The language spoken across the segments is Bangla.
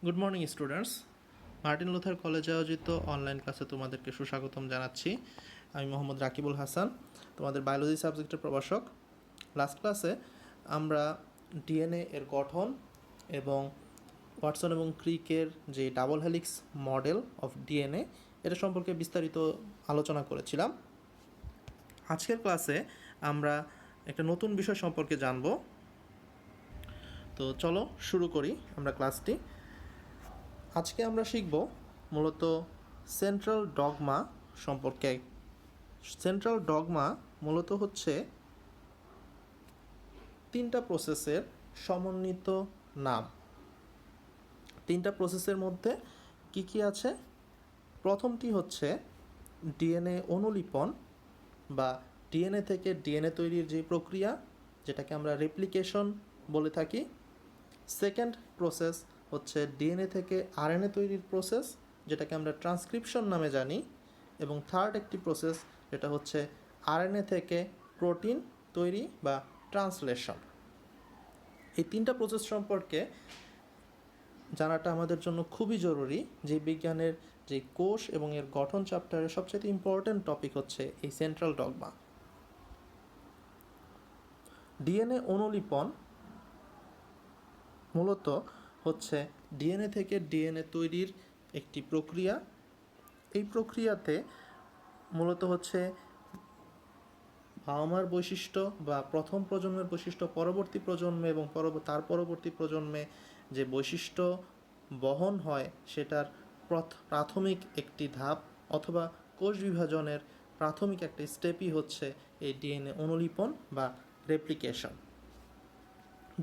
Good morning students. Martin Luther কলেজে আয়োজিত অনলাইন ক্লাসে তোমাদেরকে সুস্বাগতম জানাচ্ছি। আমি মোহাম্মদ রাকিবুল হাসান, তোমাদের বায়োলজি সাবজেক্টের প্রভাষক। লাস্ট ক্লাসে আমরা ডিএনএ এর গঠন এবং ওয়াটসন এবং ক্রিকের যে double helix model of DNA এটা সম্পর্কে বিস্তারিত আলোচনা করেছিলাম। আজকের ক্লাসে আমরা একটা নতুন বিষয় সম্পর্কে জানব। তো চলো শুরু করি আমরা ক্লাসটি। আজকে আমরা শিখব মূলত সেন্ট্রাল ডগমা সম্পর্কে। সেন্ট্রাল ডগমা মূলত হচ্ছে তিনটা প্রসেসের সমন্বিত নাম। তিনটা প্রসেসের মধ্যে কি কি আছে? প্রথমটি হচ্ছে ডিএনএ অনুলিপন বা ডিএনএ থেকে ডিএনএ তৈরির যে প্রক্রিয়া, যেটাকে আমরা রেপ্লিকেশন বলে থাকি। সেকেন্ড প্রসেস হচ্ছে ডিএনএ থেকে আরএনএ তৈরির প্রসেস, যেটাকে আমরা ট্রান্সক্রিপশন নামে জানি। এবং থার্ড একটি প্রসেস যেটা হচ্ছে আরএনএ থেকে প্রোটিন তৈরি বা ট্রান্সলেশন। এই তিনটা প্রসেস সম্পর্কে জানাটা আমাদের জন্য খুবই জরুরি। যে বিজ্ঞানের যে কোষ এবং এর গঠন চ্যাপ্টারের সবচেয়ে ইম্পর্ট্যান্ট টপিক হচ্ছে এই সেন্ট্রাল ডগমা। ডিএনএ অনুলিপন মূলত হচ্ছে ডিএনএ থেকে ডিএনএ তৈরির একটি প্রক্রিয়া। এই প্রক্রিয়াতে মূলত হচ্ছে বাবা মার বৈশিষ্ট্য বা প্রথম প্রজন্মের বৈশিষ্ট্য পরবর্তী প্রজন্মে এবং তার পরবর্তী প্রজন্মে যে বৈশিষ্ট্য বহন হয় সেটার প্রাথমিক একটি ধাপ অথবা কোষ বিভাজনের প্রাথমিক একটা স্টেপই হচ্ছে এই ডিএনএ অনুলিপন বা রেপ্লিকেশন।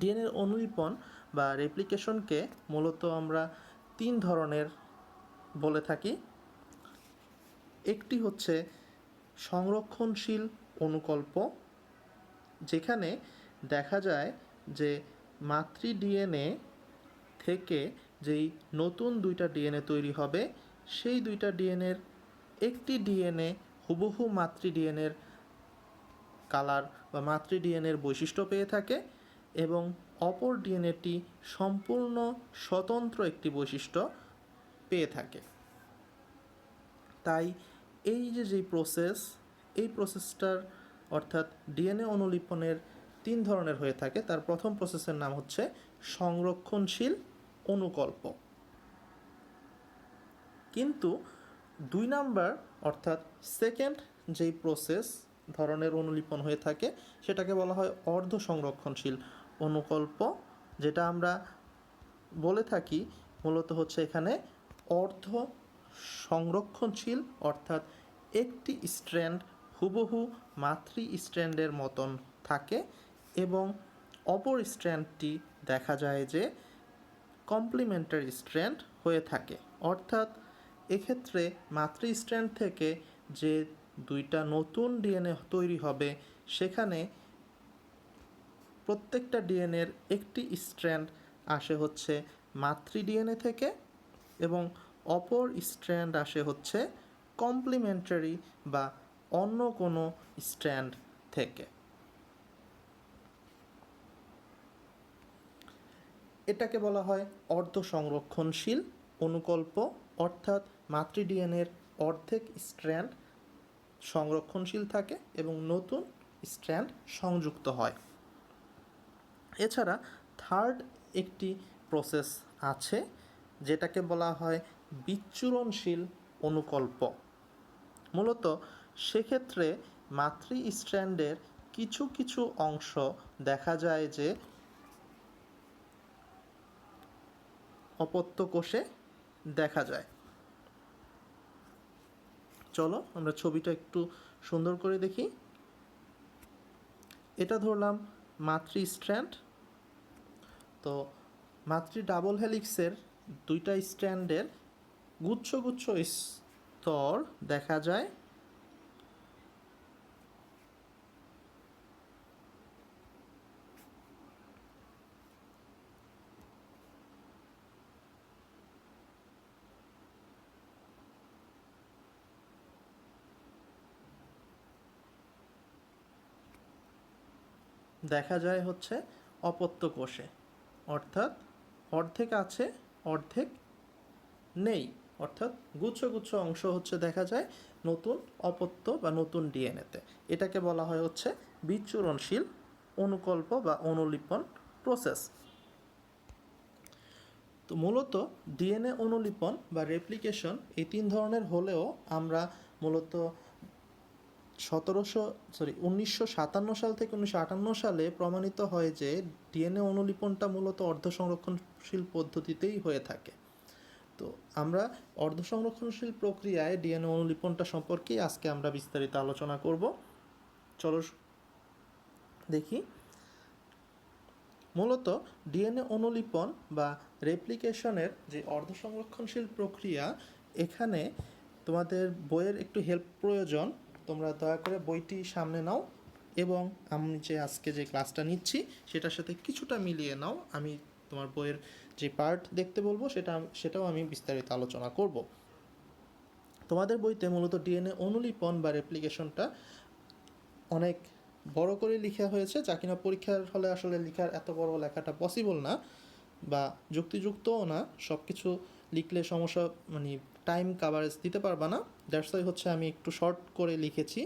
ডিএনএ অনুলিপন বা রেপ্লিকেশনকে মূলত আমরা তিন ধরনের বলে থাকি। একটি হচ্ছে সংরক্ষণশীল অনুকল্প, যেখানে দেখা যায় যে মাতৃ ডিএনএ থেকে যেই নতুন দুইটা ডিএনএ তৈরি হবে, সেই দুইটা ডিএনএর একটি ডিএনএ হুবহু মাতৃ ডিএনএর কালার বা মাতৃ ডিএনএর বৈশিষ্ট্য পেয়ে থাকে এবং অপর ডিএনএটি সম্পূর্ণ স্বতন্ত্র একটি বৈশিষ্ট্য পেয়ে থাকে। তাই এই যে প্রসেস, এই প্রসেসটার অর্থাৎ ডিএনএ অনুলিপনের তিন ধরনের হয়ে থাকে। তার প্রথম প্রসেসের নাম হচ্ছে সংরক্ষণশীল অনুকল্প। কিন্তু দুই নাম্বার অর্থাৎ সেকেন্ড যেই প্রসেস ধরনের অনুলিপন হয়ে থাকে সেটাকে বলা হয় অর্ধ সংরক্ষণশীল অনুকল্প, যেটা আমরা বলে থাকি মূলত হচ্ছে এখানে অর্ধ সংরক্ষণশীল, অর্থাৎ একটি স্ট্র্যান্ড হুবহু মাতৃ স্ট্র্যান্ডের মতন থাকে এবং অপর স্ট্র্যান্ডটি দেখা যায় যে কমপ্লিমেন্টারি স্ট্র্যান্ড হয়ে থাকে। অর্থাৎ এক্ষেত্রে মাতৃ স্ট্র্যান্ড থেকে যে দুইটা নতুন ডিএনএ তৈরি হবে সেখানে প্রত্যেকটা ডিএনএর একটি স্ট্র্যান্ড আসে হচ্ছে মাতৃ ডিএনএ থেকে এবং অপর স্ট্র্যান্ড আসে হচ্ছে কমপ্লিমেন্টারি বা অন্য কোনো স্ট্র্যান্ড থেকে। এটাকে বলা হয় অর্ধ সংরক্ষণশীল অনুকল্প, অর্থাৎ মাতৃ ডিএনএর অর্ধেক স্ট্র্যান্ড সংরক্ষণশীল থাকে এবং নতুন স্ট্র্যান্ড সংযুক্ত হয়। এছাড়া থার্ড একটি প্রসেস আছে যেটাকে বলা হয় বিচ্ছুরণশীল অনুকল্প। মূলত সেক্ষেত্রে মাতৃ স্ট্র্যান্ডের কিছু কিছু অংশ দেখা যায় যে অপত্য কোষে দেখা যায়। চলো আমরা ছবিটা একটু সুন্দর করে দেখি। এটা ধরলাম মাতৃ স্ট্র্যান্ড। তো মাতৃ ডাবল হেলিক্সের দুইটা স্ট্র্যান্ডের গুচ্ছ গুচ্ছ স্তর দেখা যায়। দেখা যায় হচ্ছে অপত্য কোষে, অর্থাৎ অর্ধেক আছে অর্ধেক নেই, অর্থাৎ গুচ্ছ গুচ্ছ অংশ হচ্ছে দেখা যায় নতুন অপত্য বা নতুন ডিএনএতে। এটাকে বলা হয় হচ্ছে বিচ্ছুরণশীল অনুকল্প বা অনুলিপন প্রসেস। তো মূলত ডিএনএ অনুলিপন বা রেপ্লিকেশন এই 3 ধরনের হলেও আমরা মূলত 1957 সাল থেকে 1958 সালে প্রমাণিত হয় যে ডিএনএ অনুলিপনটা মূলত অর্ধ সংরক্ষণশীল পদ্ধতিতেই হয়ে থাকে। তো আমরা অর্ধ সংরক্ষণশীল প্রক্রিয়ায় ডিএনএ অনুলিপনটা সম্পর্কেই আজকে আমরা বিস্তারিত আলোচনা করব। চলো দেখি। মূলত ডিএনএ অনুলিপন বা রেপ্লিকেশনের যে অর্ধ সংরক্ষণশীল প্রক্রিয়া, এখানে তোমাদের বইয়ের একটু হেল্প প্রয়োজন। তোমরা দয়া করে বইটি সামনে নাও এবং আমি যে আজকে যে ক্লাসটা নিচ্ছি সেটার সাথে কিছুটা মিলিয়ে নাও। আমি তোমার বইয়ের যে পার্ট দেখতে বলবো সেটাও আমি বিস্তারিত আলোচনা করব। তোমাদের বইতে মূলত ডিএনএ অনুলিপন বা রেপ্লিকেশনটা অনেক বড় করে লেখা হয়েছে, যা কিনা পরীক্ষার হলে আসলে লেখার এত বড় লেখাটা পসিবল না বা যুক্তিযুক্তও না। সব কিছু লিখলে সমস্যা, মানে টাইম কাভারেজ দিতে পারবা না। দ্যাটস ওয়াই হচ্ছে আমি একটু শর্ট করে লিখেছি,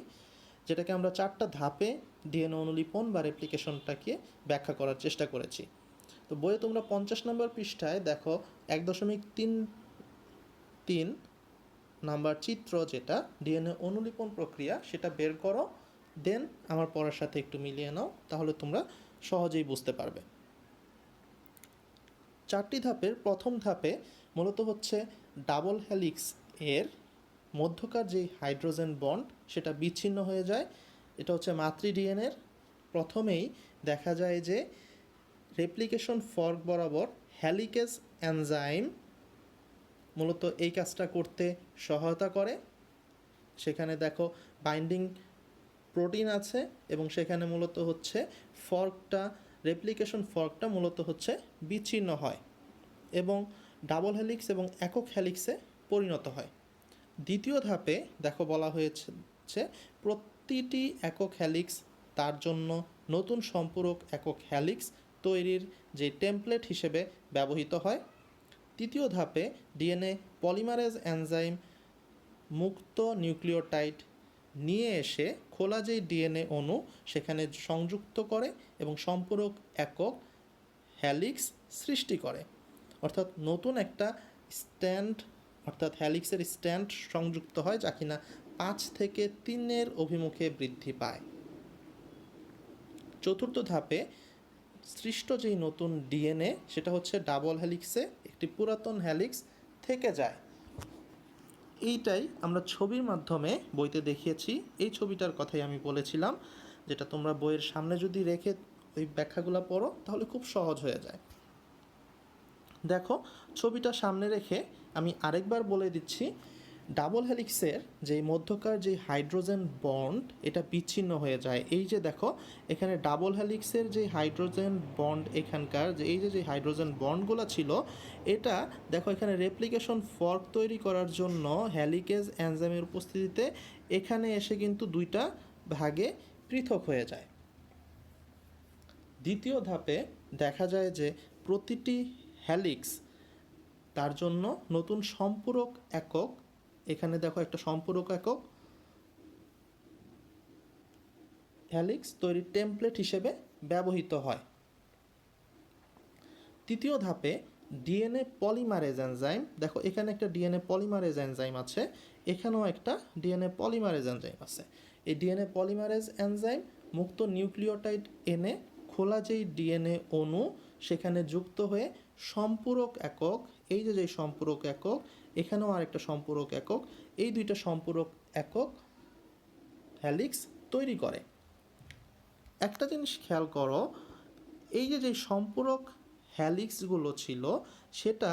যেটাকে আমরা 4টা ধাপে ডিএনএ অনুলিপন বা রেপ্লিকেশনটাকে ব্যাখ্যা করার চেষ্টা করেছি। তো বইয়ে তোমরা 50 নম্বর পৃষ্ঠায় দেখো 1.33 নাম্বার চিত্র, যেটা ডিএনএ অনুলিপন প্রক্রিয়া, সেটা বের করো। দেন আমার পড়ার সাথে একটু মিলিয়ে নাও, তাহলে তোমরা সহজেই বুঝতে পারবে। 4টি ধাপের প্রথম ধাপে মূলত হচ্ছে ডাবল হেলিক্স এর মধ্যকার যেই হাইড্রোজেন বন্ড সেটা বিচ্ছিন্ন হয়ে যায়। এটা হচ্ছে মাতৃ ডিএনএর। প্রথমেই দেখা যায় যে রেপ্লিকেশন ফর্ক বরাবর হেলিকেজ এনজাইম মূলত এই কাজটা করতে সহায়তা করে। সেখানে দেখো বাইন্ডিং প্রোটিন আছে এবং সেখানে মূলত হচ্ছে রেপ্লিকেশন ফর্কটা মূলত হচ্ছে বিচ্ছিন্ন হয় এবং ডাবল হেলিক্স এবং একক হেলিক্সে পরিণত হয়। দ্বিতীয় ধাপে দেখো বলা হয়েছে প্রতিটি একক হেলিক্স তার জন্য নতুন সম্পূরক একক হেলিক্স তৈরির যে টেমপ্লেট হিসেবে ব্যবহৃত হয়। তৃতীয় ধাপে ডিএনএ পলিমারেজ এনজাইম মুক্ত নিউক্লিওটাইড নিয়ে এসে খোলা যেই ডিএনএ অণু সেখানে সংযুক্ত করে এবং সম্পূরক একক হেলিক্স সৃষ্টি করে, অর্থাৎ নতুন একটা স্ট্যান্ড অর্থাৎ হেলিক্সের স্ট্যান্ড সংযুক্ত হয়, যা কিনা 5 থেকে 3-এর অভিমুখে বৃদ্ধি পায়। চতুর্থ ধাপে সৃষ্ট যেই নতুন ডিএনএ সেটা হচ্ছে ডাবল হেলিক্সে একটি পুরাতন হেলিক্স থেকে যায়। এইটাই আমরা ছবির মাধ্যমে বইতে দেখিয়েছি। এই ছবিটার কথাই আমি বলেছিলাম, যেটা তোমরা বইয়ের সামনে যদি রেখে ওই ব্যাখ্যাগুলো পড়ো তাহলে খুব সহজ হয়ে যায়। দেখো ছবিটা সামনে রেখে আমি আরেকবার বলে দিচ্ছি, ডাবল হেলিক্সের যে মধ্যকার যে হাইড্রোজেন বন্ড এটা বিচ্ছিন্ন হয়ে যায়। এই যে দেখো এখানে ডাবল হেলিক্সের যে হাইড্রোজেন বন্ড, এখানকার যে এই যে হাইড্রোজেন বন্ডগুলো ছিল, এটা দেখো এখানে রেপ্লিকেশন ফর্ক তৈরি করার জন্য হেলিকেজ এনজাইমের উপস্থিতিতে এখানে এসে কিন্তু 2টা ভাগে পৃথক হয়ে যায়। দ্বিতীয় ধাপে দেখা যায় যে প্রতিটি হেলিক্স তার জন্য নতুন সম্পূরক একক, এখানে দেখো একটা সম্পূরক একক হেলিক্স তৈরির টেমপ্লেট হিসেবে ব্যবহৃত হয়। তৃতীয় ধাপে ডিএনএ পলিমারেজ এনজাইম, দেখো এখানে একটা ডিএনএ পলিমারেজ এনজাইম আছে, এখানেও একটা ডিএনএ পলিমারেজ এনজাইম আছে। এই ডিএনএ পলিমারেজ এনজাইম মুক্ত নিউক্লিওটাইড এনে খোলা যেই ডিএনএ অণু সেখানে যুক্ত হয়ে সম্পূরক একক, এই যে সম্পূরক একক, এখানেও আরেকটা সম্পূরক একক, এই 2টা সম্পূরক একক হেলিক্স তৈরি করে। একটা জিনিস খেয়াল করো, এই যে সম্পূরক হেলিক্সগুলো ছিল সেটা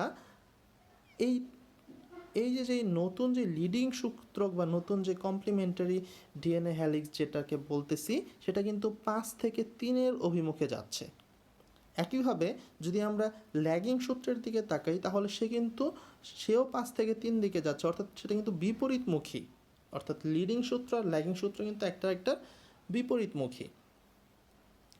এই যে নতুন যে লিডিং সূত্রক বা নতুন যে কমপ্লিমেন্টারি ডিএনএ হেলিক্স যেটাকে বলতেছি, সেটা কিন্তু 5 থেকে 3-এর অভিমুখে যাচ্ছে। একইভাবে যদি আমরা ল্যাগিং সূত্রের দিকে তাকাই তাহলে সেও 5 থেকে 3 দিকে যাচ্ছে, অর্থাৎ সেটা কিন্তু বিপরীতমুখী। অর্থাৎ লিডিং সূত্র আর ল্যাগিং সূত্র কিন্তু একটা বিপরীতমুখী।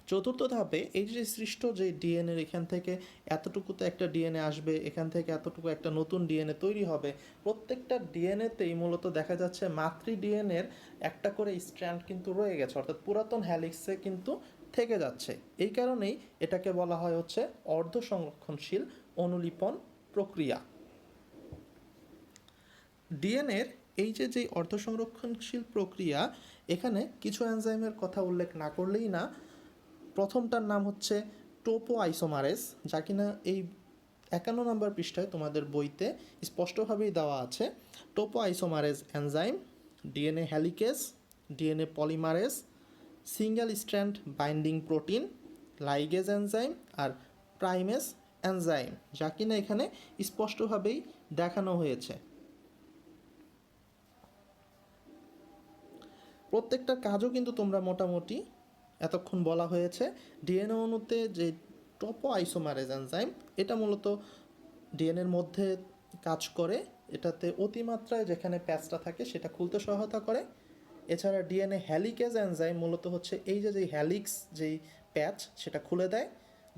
চতুর্থ ধাপে এই যে সৃষ্ট যে ডিএনএ, এখান থেকে এতটুকুতে একটা ডিএনএ আসবে, এখান থেকে এতটুকু একটা নতুন ডিএনএ তৈরি হবে। প্রত্যেকটা ডিএনএতেই মূলত দেখা যাচ্ছে মাতৃ ডিএনএর একটা করে স্ট্র্যান্ড কিন্তু রয়ে গেছে, অর্থাৎ পুরাতন হ্যালিক্সে কিন্তু থেকে যাচ্ছে। এই কারণেই এটাকে বলা হয় হচ্ছে অর্ধ সংরক্ষণশীল অনুলিপন প্রক্রিয়া। ডিএনএর এই যে অর্ধ সংরক্ষণশীল প্রক্রিয়া, এখানে কিছু এনজাইমের কথা উল্লেখ না করলেই না। প্রথমটার নাম হচ্ছে টোপো আইসোমারেজ, যা কিনা এই 51 নম্বর পৃষ্ঠায় তোমাদের বইতে স্পষ্টভাবেই দেওয়া আছে। Topoisomerase enzyme, DNA helicase, DNA polymerase, single strand binding protein, ligase enzyme আর প্রাইমেস এনজাইম, যা কিনা এখানে স্পষ্টভাবেই দেখানো হয়েছে। প্রত্যেকটা কাজও কিন্তু তোমরা মোটামুটি এতক্ষণ বলা হয়েছে। ডিএনএ অণুতে যে টোপো আইসোমারেজ এনজাইম, এটা মূলত ডিএনএর মধ্যে কাজ করে, এটাতে অতিমাত্রায় যেখানে প্যাচটা থাকে সেটা খুলতে সহায়তা করে। এছাড়া ডিএনএ হ্যালিকেজ এনজাইম মূলত হচ্ছে এই যে হ্যালিক্স যেই প্যাচ সেটা খুলে দেয়।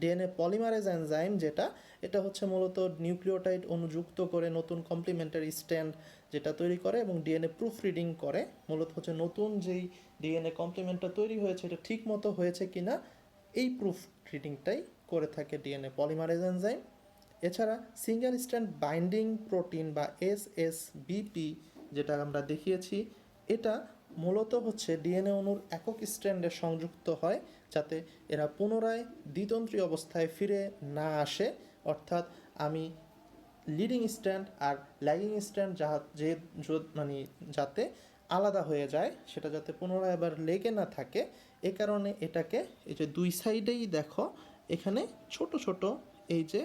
ডিএনএ পলিমারেজ এনজাইম যেটা, এটা হচ্ছে মূলত নিউক্লিওটাইড অনুযুক্ত করে নতুন কমপ্লিমেন্টারি স্ট্র্যান্ড যেটা তৈরি করে, এবং ডিএনএ প্রুফ রিডিং করে, মূলত হচ্ছে নতুন যেই ডিএনএ কমপ্লিমেন্টটা তৈরি হয়েছে এটা ঠিক মতো হয়েছে কিনা এই প্রুফ রিডিংটাই করে থাকে ডিএনএ পলিমারেজ এনজাইম। এছাড়া সিঙ্গেল স্ট্র্যান্ড বাইন্ডিং প্রোটিন বা এসএসবিপি যেটা আমরা দেখিয়েছি, এটা মূলত হচ্ছে ডিএনএ অণুর একক স্ট্র্যান্ডে সংযুক্ত হয় যাতে এরা পুনরায় দ্বিতন্ত্রী অবস্থায় ফিরে না আসে, অর্থাৎ আমি লিডিং স্ট্র্যান্ড আর ল্যাগিং স্ট্র্যান্ড মানে যাতে আলাদা হয়ে যায়, সেটা যাতে পুনরায় আবার লেগে না থাকে। এ কারণে এটাকে এই যে দুই সাইডেই দেখো এখানে ছোট ছোট এই যে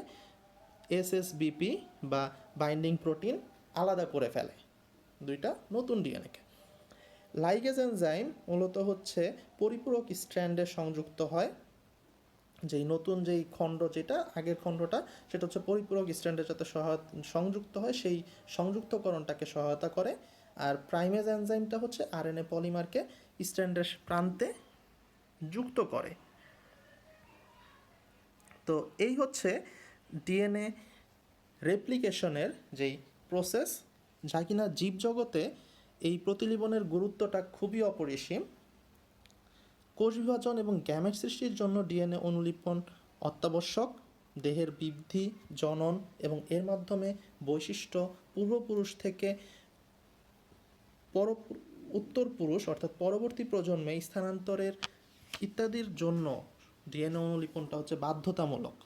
এসএসবিপি বা বাইন্ডিং প্রোটিন আলাদা করে ফেলে দুইটা নতুন ডিএনএকে। লাইগেজ এনজাইম মূলত হচ্ছে পরিপূরক স্ট্র্যান্ডে সংযুক্ত হয়, যেই নতুন যেই খণ্ড, যেটা আগের খণ্ডটা সেটা হচ্ছে পরিপূরক স্ট্র্যান্ডের সাথে সংযুক্ত হয়, সেই সংযুক্তকরণটাকে সহায়তা করে। আর প্রাইমেজ এনজাইমটা হচ্ছে আরএনএ পলিমারকে স্ট্র্যান্ডের প্রান্তে যুক্ত করে। তো এই হচ্ছে ডিএনএ রেপ্লিকেশনের যেই প্রসেস, যা কিনা জীবজগতে এই প্রতিলিপনের গুরুত্বটা খুবই অপরিসীম। কোষ বিভাজন এবং গ্যামেট সৃষ্টির জন্য ডিএনএ অনুলিপন অত্যাবশ্যক। দেহের বৃদ্ধি, জনন এবং এর মাধ্যমে বৈশিষ্ট্য পূর্বপুরুষ থেকে উত্তর পুরুষ অর্থাৎ পরবর্তী প্রজন্মে স্থানান্তরের ইত্যাদির জন্য ডিএনএ অনুলিপনটা হচ্ছে বাধ্যতামূলক।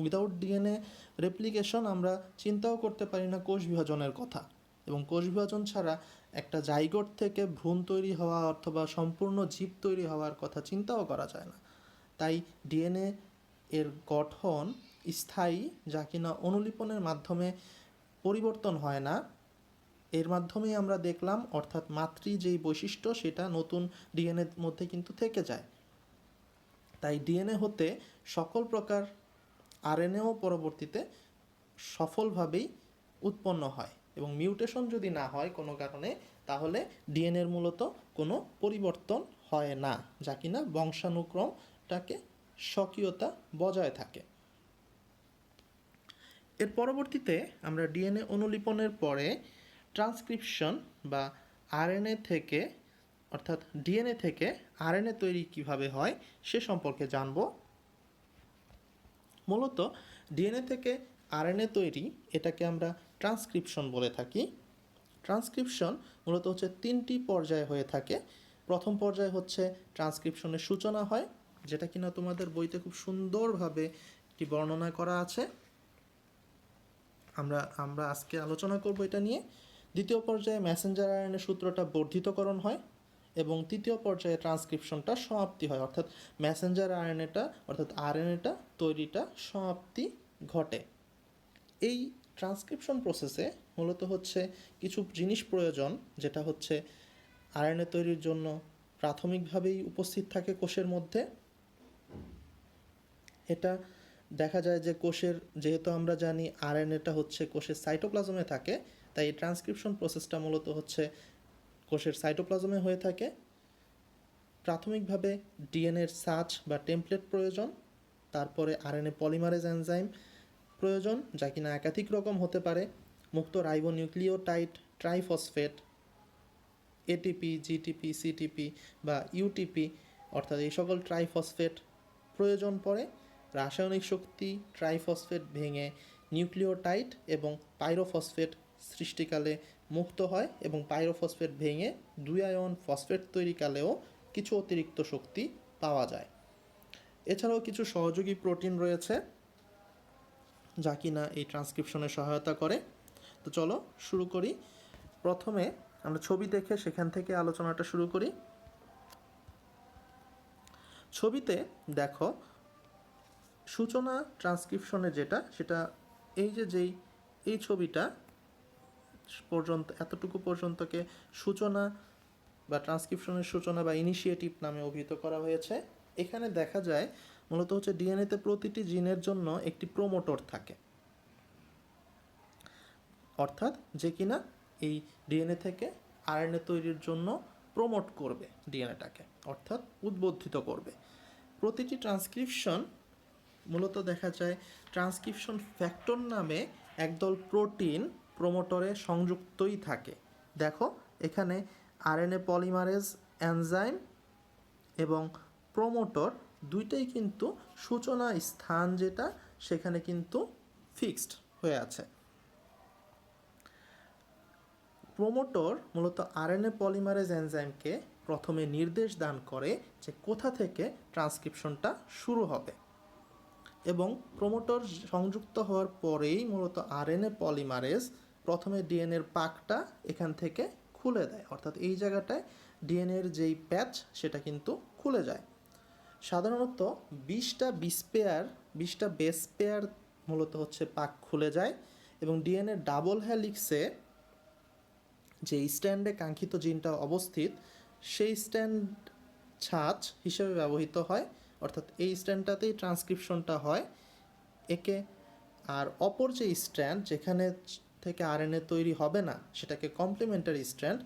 উইদাউট ডিএনএ রেপ্লিকেশন আমরা চিন্তাও করতে পারি না কোষ বিভাজনের কথা, এবং কোষ বিভাজন ছাড়া একটা জাইগোট থেকে ভ্রূণ তৈরি হওয়া অথবা সম্পূর্ণ জীব তৈরি হওয়ার কথা চিন্তাও করা যায় না। তাই ডিএনএ এর গঠন স্থায়ী, যা কিনা অনুলিপনের মাধ্যমে পরিবর্তন হয় না। এর মাধ্যমেই আমরা দেখলাম, অর্থাৎ মাতৃ যেই বৈশিষ্ট্য সেটা নতুন ডিএনএর মধ্যে কিন্তু থেকে যায়। তাই ডিএনএ হতে সকল প্রকার আরএনএও পরবর্তীতে সফলভাবেই উৎপন্ন হয়, এবং মিউটেশন যদি না হয় কোনো কারণে, তাহলে ডিএনএর মূলত কোনো পরিবর্তন হয় না, যা কিনা বংশানুক্রমটাকে স্বকীয়তা বজায় থাকে। এর পরবর্তীতে আমরা ডিএনএ অনুলিপনের পরে ট্রান্সক্রিপশন বা আরএনএ থেকে, অর্থাৎ ডিএনএ থেকে আরএনএ তৈরি কিভাবে হয় সে সম্পর্কে জানব। মূলত ডিএনএ থেকে আরএনএ তৈরি, এটাকে আমরা ট্রান্সক্রিপশন বলে থাকি। ট্রান্সক্রিপশন মূলত হচ্ছে 3টি পর্যায়ে হয়ে থাকে। প্রথম পর্যায়ে হচ্ছে ট্রান্সক্রিপশনের সূচনা হয়, যেটা কিনা তোমাদের বইতে খুব সুন্দরভাবে একটি বর্ণনা করা আছে। আমরা আজকে আলোচনা করব এটা নিয়ে। দ্বিতীয় পর্যায়ে মেসেঞ্জার আরএনএ সূত্রটা বর্ধিতকরণ হয়, এবং তৃতীয় পর্যায়ে ট্রান্সক্রিপশনটা সমাপ্তি হয়, অর্থাৎ মেসেঞ্জার আরএনএটা অর্থাৎ আরএনএটা তৈরিটা সমাপ্তি ঘটে। এই ট্রান্সক্রিপশন প্রসেসে মূলত হচ্ছে কিছু জিনিস প্রয়োজন, যেটা হচ্ছে আরএনএ তৈরির জন্য প্রাথমিকভাবেই উপস্থিত থাকে কোষের মধ্যে। এটা দেখা যায় যে কোষের, যেহেতু আমরা জানি আরএনএটা হচ্ছে কোষের সাইটোপ্লাজমে থাকে, তাই এই ট্রান্সক্রিপশন প্রসেসটা মূলত হচ্ছে কোষের সাইটোপ্লাজমে হয়ে থাকে। প্রাথমিকভাবে ডিএনএর সার্চ বা টেমপ্লেট প্রয়োজন, তারপরে আরএনএ পলিমারেজ এনজাইম প্রয়োজন, যা কিনা একাধিক রকম হতে পারে, মুক্ত ribonucleotide triphosphate, ATP, GTP, CTP বা ইউটিপি, অর্থাৎ এই সকল ট্রাইফসফেট প্রয়োজন পড়ে। রাসায়নিক শক্তি ট্রাইফসফেট ভেঙে নিউক্লিওটাইড এবং পাইরোফসফেট সৃষ্টিকালে মুক্ত হয়, এবং পাইরোফসফেট ভেঙে 2 আয়ন ফসফেট তৈরিকালেও কিছু অতিরিক্ত শক্তি পাওয়া যায়। এছাড়াও কিছু সহযোগী প্রোটিন রয়েছে যা কিনা এই ট্রান্সক্রিপশনে সহায়তা করে। তো চলো শুরু করি। প্রথমে আমরা ছবি দেখে সেখান থেকে আলোচনাটা শুরু করি। ছবিতে দেখো সূচনা ট্রান্সক্রিপশনে সেটা এই ছবিটা পর্যন্ত, এতটুকু পর্যন্তকে সূচনা বা ট্রান্সক্রিপশনের সূচনা বা ইনিশিয়েটিভ নামে অভিহিত করা হয়েছে। এখানে দেখা যায় মূলত হচ্ছে ডিএনএতে প্রতিটি জিনের জন্য একটি প্রোমোটর থাকে, অর্থাৎ যে কিনা এই ডিএনএ থেকে আরএনএ তৈরির জন্য প্রমোট করবে ডিএনএটাকে, অর্থাৎ উদ্বুদ্ধিত করবে। প্রতিটি ট্রান্সক্রিপশন মূলত দেখা যায় ট্রান্সক্রিপশন ফ্যাক্টর নামে একদল প্রোটিন প্রোমোটরে সংযুক্তই থাকে। দেখো এখানে আরএনএ পলিমারেজ এনজাইম এবং প্রোমোটর দুইটাই কিন্তু সূচনা স্থান যেটা সেখানে কিন্তু ফিক্সড হয়ে আছে। প্রোমোটর মূলত আরএনএ পলিমারেজ এনজাইমকে প্রথমে নির্দেশ দান করে যে কোথা থেকে ট্রান্সক্রিপশনটা শুরু হবে, এবং প্রোমোটর সংযুক্ত হওয়ার পরেই মূলত আরএনএ পলিমারেজ প্রথমে ডিএনএর পাকটা এখান থেকে খুলে দেয়, অর্থাৎ এই জায়গাটায় ডিএনএর যেই প্যাচ সেটা কিন্তু খুলে যায়। সাধারণত 20টা বেস পেয়ার মূলত হচ্ছে পাক খুলে যায়, এবং ডিএনএ ডাবল হ্যালিক্সে যে স্ট্যান্ডে কাঙ্ক্ষিত জিনটা অবস্থিত সেই স্ট্যান্ড ছাঁচ হিসেবে ব্যবহৃত হয়, অর্থাৎ এই স্ট্যান্ডটাতেই ট্রান্সক্রিপশনটা হয় একে। আর অপর যে স্ট্র্যান্ড যেখানে থেকে আরএনএ তৈরি হবে না সেটাকে কমপ্লিমেন্টারি স্ট্র্যান্ড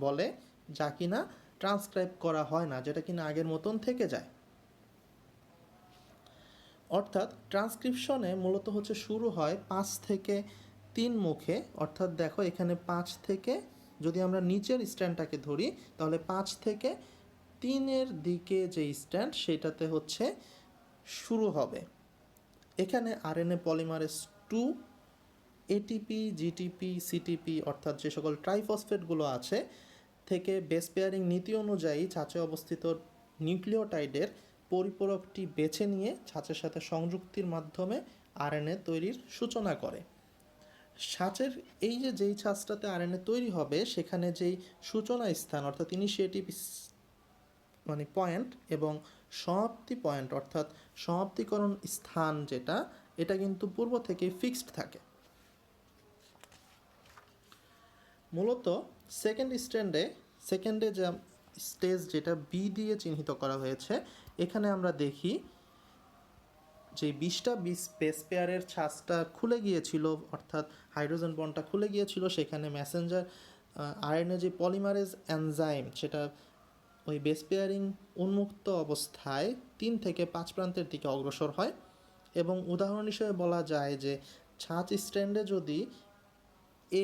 বলে, যা কিনা ট্রান্সক্রাইব করা হয় না, যেটা কিনা আগের মতন থেকে যায়। অর্থাৎ ট্রান্সক্রিপশনে মূলত হচ্ছে শুরু হয় 5 থেকে 3 মুখে, অর্থাৎ দেখো এখানে 5 থেকে, যদি আমরা নিচের স্ট্যান্ডটাকে ধরি তাহলে 5 থেকে 3-এর দিকে যে স্ট্যান্ড সেটাতে হচ্ছে শুরু হবে। এখানে RNA polymerase 2, ATP, GTP, CTP অর্থাৎ যে সকল ট্রাইফসফেটগুলো আছে থেকে বেস পেয়ারিং নীতি অনুযায়ী ছাঁচে অবস্থিত নিউক্লিওটাইডের পরিপূরকটি বেছে নিয়ে ছাঁচের সাথে সংযুক্তির মাধ্যমে আরএনএ তৈরির সূচনা করে। ছাঁচের যেই ছাঁচটাতে আরএনএ তৈরি হবে সেখানে যেই সূচনা স্থান অর্থাৎ ইনিশিয়েটিভ পয়েন্ট এবং সমাপ্তি পয়েন্ট অর্থাৎ সমাপ্তিকরণ স্থান এটা কিন্তু পূর্ব থেকে ফিক্সড থাকে। মূলত সেকেন্ডে যে স্টেজ যেটা বি দিয়ে চিহ্নিত করা হয়েছে, এখানে আমরা দেখি যে 20টা বেস পেয়ারের ছাঁচটা খুলে গিয়েছিল, অর্থাৎ হাইড্রোজেন বন্ডটা খুলে গিয়েছিল, সেখানে মেসেঞ্জার আরএনএ যে পলিমারেজ এনজাইম সেটা ওই বেস পেয়ারিং উন্মুক্ত অবস্থায় 3 থেকে 5 প্রান্তের দিকে অগ্রসর হয়। এবং উদাহরণ হিসেবে বলা যায় যে ছাঁচ স্ট্র্যান্ডে যদি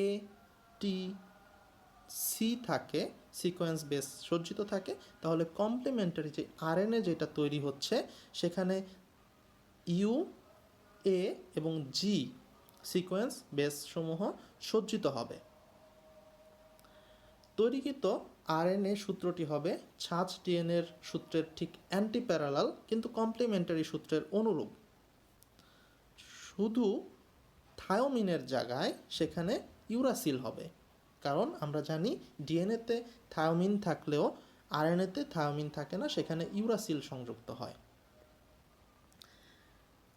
এ টি সি থাকে, সিকোয়েন্স বেস সজ্জিত থাকে, তাহলে কমপ্লিমেন্টারি যে আরএনএ যেটা তৈরি হচ্ছে সেখানে ইউ, এ এবং জি সিকোয়েন্স বেসসমূহ সজ্জিত হবে। তৈরিকৃত আরএনএ সূত্রটি হবে ছাঁচ ডিএনএর সূত্রের ঠিক অ্যান্টি প্যারালাল কিন্তু কমপ্লিমেন্টারি সূত্রের অনুরূপ। শুধু থায়োমিনের জায়গায় সেখানে ইউরাসিল হবে, কারণ আমরা জানি ডিএনএতে থায়োমিন থাকলেও আরএনএতে থায়োমিন থাকে না, সেখানে ইউরাসিল সংযুক্ত হয়।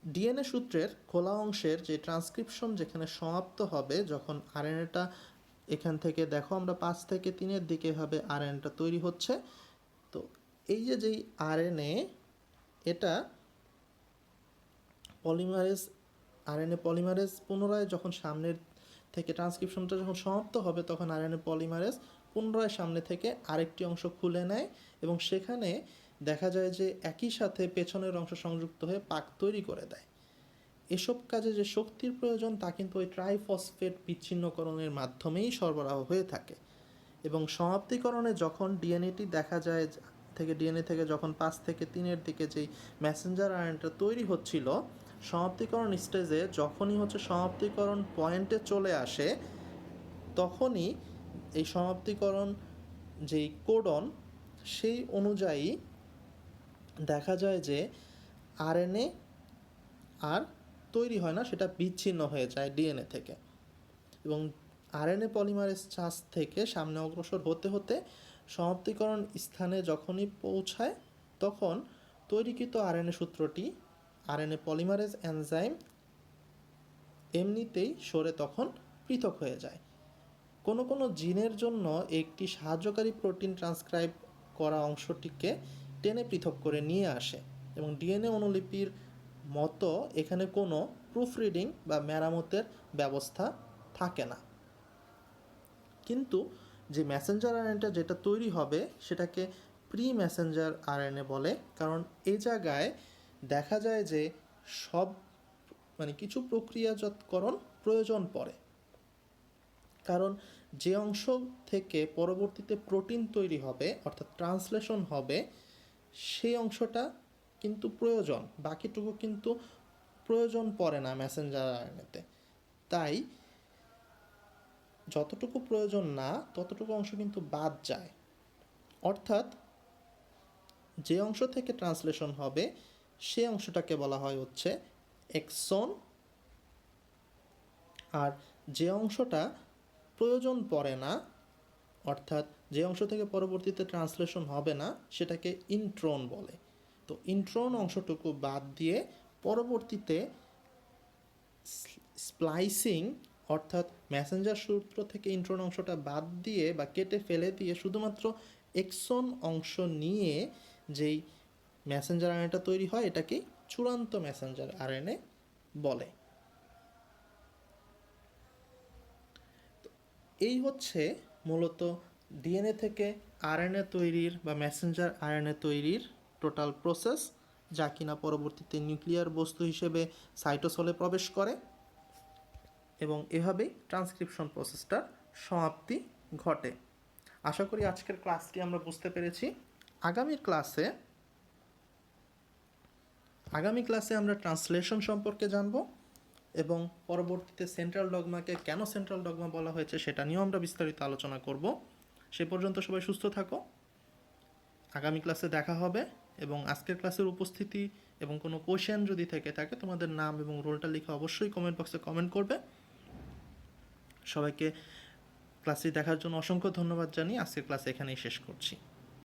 ডিএনএ সূত্রের খোলা অংশের যে ট্রান্সক্রিপশন যেখানে সমাপ্ত হবে যখন আরএনএটা এখান থেকে দেখো আমরা 5 থেকে 3-এর দিকে ভাবে আরএনএটা তৈরি হচ্ছে। তো এই যেই আরএনএ এটা আরএনএ পলিমারেজ পুনরায় যখন সামনের থেকে ট্রান্সক্রিপশনটা যখন সমাপ্ত হবে তখন আরএনএ পলিমারেজ পুনরায় সামনে থেকে আরেকটি অংশ খুলে নেয় এবং সেখানে দেখা যায় যে একই সাথে পেছনের অংশ সংযুক্ত হয়ে পাক তৈরি করে দেয়। এসব কাজে যে শক্তির প্রয়োজন তা কিন্তু ওই ট্রাইফসফেট বিচ্ছিন্নকরণের মাধ্যমেই সরবরাহ হয়ে থাকে। এবং সমাপ্তিকরণে যখন ডিএনএটি দেখা যায় ডিএনএ থেকে যখন 5 থেকে 3-এর দিকে যেই মেসেঞ্জার আরএনএটা তৈরি হচ্ছিল, সমাপ্তিকরণ স্টেজে যখনই হচ্ছে সমাপ্তিকরণ পয়েন্টে চলে আসে, তখনই এই সমাপ্তিকরণ যেই কোডন সেই অনুযায়ী দেখা যায় যে আরএনএ আর তৈরি হয় না, সেটা বিচ্ছিন্ন হয়ে যায় ডিএনএ থেকে। এবং আরএনএ পলিমারেজ চার্জ থেকে সামনে অগ্রসর হতে হতে সমাপ্তিকরণ স্থানে যখনই পৌঁছায়, তখন তৈরিকৃত আরএনএ সূত্রটি আরএনএ পলিমারেজ এনজাইম এমনিতেই সরে তখন পৃথক হয়ে যায়। কোনো কোনো জিনের জন্য একটি সাহায্যকারী প্রোটিন ট্রান্সক্রাইব করা অংশটিকে টেনে পৃথক করে নিয়ে আসে এবং ডিএনএ অনুলিপির মতো এখানে কোনো প্রুফ রিডিং বা মেরামতের ব্যবস্থা থাকে না। কিন্তু যে মেসেঞ্জার আরএনএটা যেটা তৈরি হবে সেটাকে প্রি মেসেঞ্জার আরএনএ বলে, কারণ এই জায়গায় দেখা যায় যে কিছু প্রক্রিয়াজাতকরণ প্রয়োজন পড়ে। কারণ যে অংশ থেকে পরবর্তীতে প্রোটিন তৈরি হবে অর্থাৎ ট্রান্সলেশন হবে, সেই অংশটা কিন্তু প্রয়োজন, বাকিটুকু কিন্তু প্রয়োজন পড়ে না মেসেঞ্জার আরএনএতে। তাই যতটুকু প্রয়োজন না ততটুকু অংশ কিন্তু বাদ যায়। অর্থাৎ যে অংশ থেকে ট্রান্সলেশন হবে সে অংশটাকে বলা হয় হচ্ছে এক্সন, আর যে অংশটা প্রয়োজন পড়ে না অর্থাৎ যে অংশ থেকে পরবর্তীতে ট্রান্সলেশন হবে না সেটাকে ইন্ট্রন বলে। তো ইন্ট্রন অংশটুকু বাদ দিয়ে পরবর্তীতে স্প্লাইসিং অর্থাৎ মেসেঞ্জার সূত্র থেকে ইন্ট্রন অংশটা বাদ দিয়ে বা কেটে ফেলে দিয়ে শুধুমাত্র এক্সন অংশ নিয়ে যেই মেসেঞ্জার আরএনএটা তৈরি হয় এটাকেই চূড়ান্ত মেসেঞ্জার আরএনএ বলে। এই হচ্ছে মূলত ডিএনএ থেকে আরএনএ তৈরির বা মেসেঞ্জার আরএনএ তৈরির টোটাল প্রসেস, যা কিনা পরবর্তীতে নিউক্লিয়ার বস্তু হিসেবে সাইটোসলে প্রবেশ করে এবং এভাবেই ট্রান্সক্রিপশন প্রসেসটার সমাপ্তি ঘটে। আশা করি আজকের ক্লাসটি আমরা বুঝতে পেরেছি। আগামী ক্লাসে আমরা ট্রান্সলেশন সম্পর্কে জানব এবং পরবর্তীতে সেন্ট্রাল ডগমাকে কেন সেন্ট্রাল ডগমা বলা হয়েছে সেটা নিয়েও আমরা বিস্তারিত আলোচনা করব। সে পর্যন্ত সবাই সুস্থ থাকো। আগামী ক্লাসে দেখা হবে এবং আজকের ক্লাসের উপস্থিতি এবং কোনো কোশ্চেন যদি থেকে থাকে তোমাদের নাম এবং রোলটা লিখে অবশ্যই কমেন্ট বক্সে কমেন্ট করবে। সবাইকে ক্লাসটি দেখার জন্য অসংখ্য ধন্যবাদ জানিয়ে আজকের ক্লাস এখানেই শেষ করছি।